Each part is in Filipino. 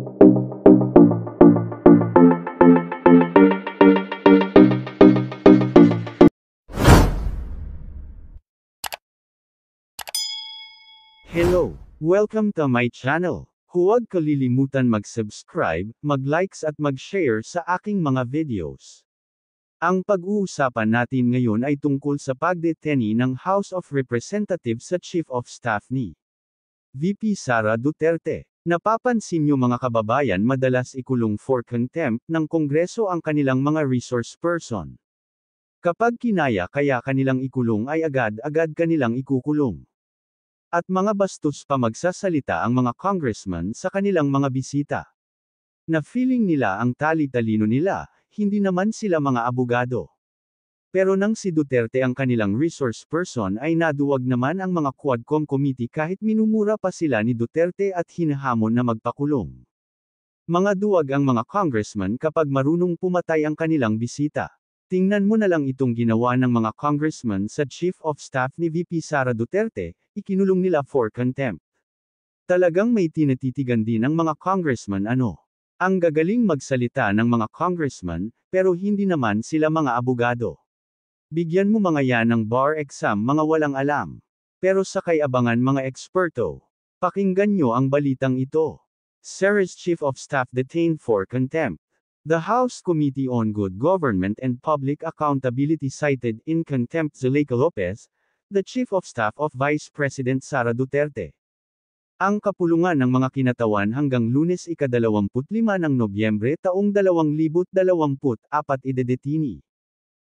Hello! Welcome to my channel. Huwag kalilimutan mag-subscribe, mag-likes at mag-share sa aking mga videos. Ang pag-uusapan natin ngayon ay tungkol sa pagdeteni ng House of Representatives sa Chief of Staff ni VP Sara Duterte. Napapansin niyo mga kababayan, madalas ikulong for contempt ng Kongreso ang kanilang mga resource person. Kapag kinaya kaya kanilang ikulong ay agad-agad kanilang ikukulong. At mga bastos pa magsasalita ang mga congressman sa kanilang mga bisita. Na feeling nila ang tali-talino nila, hindi naman sila mga abogado. Pero nang si Duterte ang kanilang resource person ay naduwag naman ang mga Quadcom committee kahit minumura pa sila ni Duterte at hinahamon na magpakulong. Mga duwag ang mga congressman kapag marunong pumatay ang kanilang bisita. Tingnan mo na lang itong ginawa ng mga congressman sa Chief of Staff ni VP Sara Duterte, ikinulong nila for contempt. Talagang may tinatitigan din ang mga congressman ano. Ang gagaling magsalita ng mga congressman, pero hindi naman sila mga abogado. Bigyan mo mga yan ng bar exam mga walang alam. Pero sakay abangan mga eksperto. Pakinggan nyo ang balitang ito. Sara's Chief of Staff detained for contempt. The House Committee on Good Government and Public Accountability cited in contempt Zuleika Lopez, the Chief of Staff of Vice President Sara Duterte. Ang kapulungan ng mga kinatawan hanggang Lunes ika-25 ng Nobyembre taong 2024 idedetini.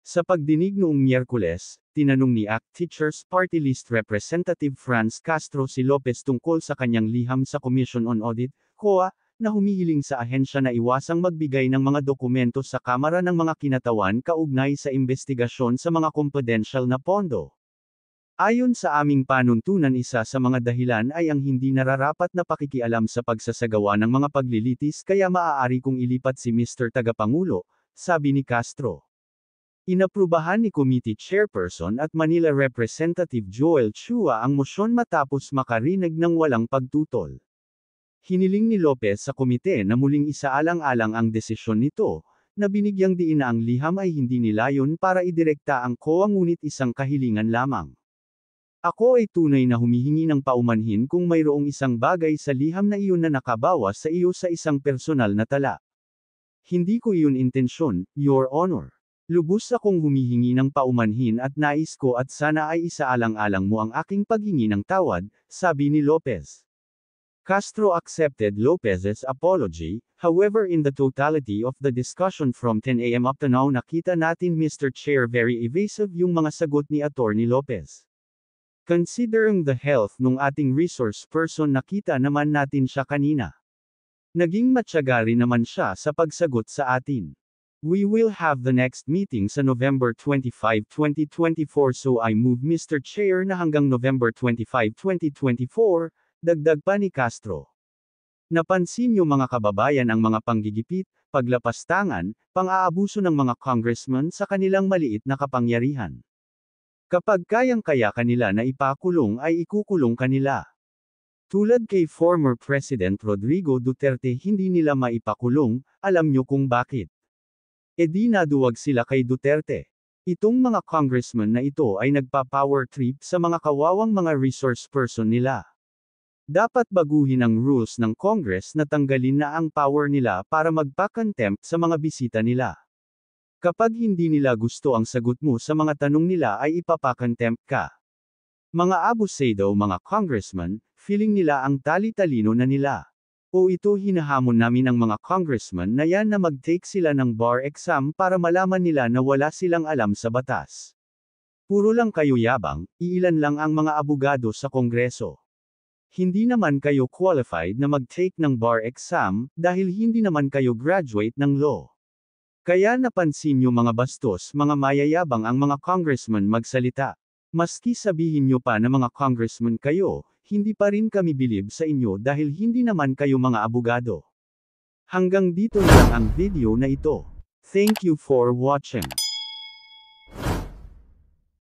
Sa pagdinig noong Miyerkules, tinanong ni ACT Teachers Party List Representative Franz Castro si Lopez tungkol sa kanyang liham sa Commission on Audit, COA, na humihiling sa ahensya na iwasang magbigay ng mga dokumento sa Kamara ng mga kinatawan kaugnay sa investigasyon sa mga confidential na pondo. Ayon sa aming panuntunan, isa sa mga dahilan ay ang hindi nararapat na pakikialam sa pagsasagawa ng mga paglilitis kaya maaari kong ilipat si Mr. Tagapangulo, sabi ni Castro. Inaprubahan ni Committee Chairperson at Manila Representative Joel Chua ang mosyon matapos makarinig ng walang pagtutol. Hiniling ni Lopez sa komite na muling isaalang-alang ang desisyon nito, na binigyang diin na ang liham ay hindi nilayon para idirekta ang COA ngunit isang kahilingan lamang. Ako ay tunay na humihingi ng paumanhin kung mayroong isang bagay sa liham na iyon na nakabawas sa iyo sa isang personal na tala. Hindi ko iyon intensyon, Your Honor. Lubos akong humihingi ng paumanhin at nais ko at sana ay isaalang-alang mo ang aking paghingi ng tawad, sabi ni Lopez. Castro accepted Lopez's apology, however in the totality of the discussion from 10 a.m. up to now nakita natin Mr. Chair very evasive yung mga sagot ni Attorney Lopez. Considering the health nung ating resource person nakita naman natin siya kanina. Naging matyaga rin naman siya sa pagsagot sa atin. We will have the next meeting sa November 25, 2024 so I move Mr. Chair na hanggang November 25, 2024, dagdag pa ni Castro. Napansin niyo mga kababayan ang mga panggigipit, paglapastangan, pang-aabuso ng mga congressman sa kanilang maliit na kapangyarihan. Kapag kayang-kaya kanila na ipakulong ay ikukulong kanila. Tulad kay former President Rodrigo Duterte hindi nila maipakulong, alam niyo kung bakit. E di naduwag sila kay Duterte. Itong mga congressman na ito ay nagpa-power trip sa mga kawawang mga resource person nila. Dapat baguhin ang rules ng Congress na tanggalin na ang power nila para magpa-contempt sa mga bisita nila. Kapag hindi nila gusto ang sagot mo sa mga tanong nila ay ipapa-contempt ka. Mga abusado mga congressman, feeling nila ang tali-talino na nila. O ito hinahamon namin ang mga congressman na yan na mag-take sila ng bar exam para malaman nila na wala silang alam sa batas. Puro lang kayo yabang, iilan lang ang mga abogado sa Kongreso. Hindi naman kayo qualified na mag-take ng bar exam, dahil hindi naman kayo graduate ng law. Kaya napansin nyo mga bastos, mga mayayabang ang mga congressman magsalita. Maski sabihin nyo pa na mga congressman kayo, hindi pa rin kami bilib sa inyo dahil hindi naman kayo mga abogado. Hanggang dito na lang ang video na ito. Thank you for watching.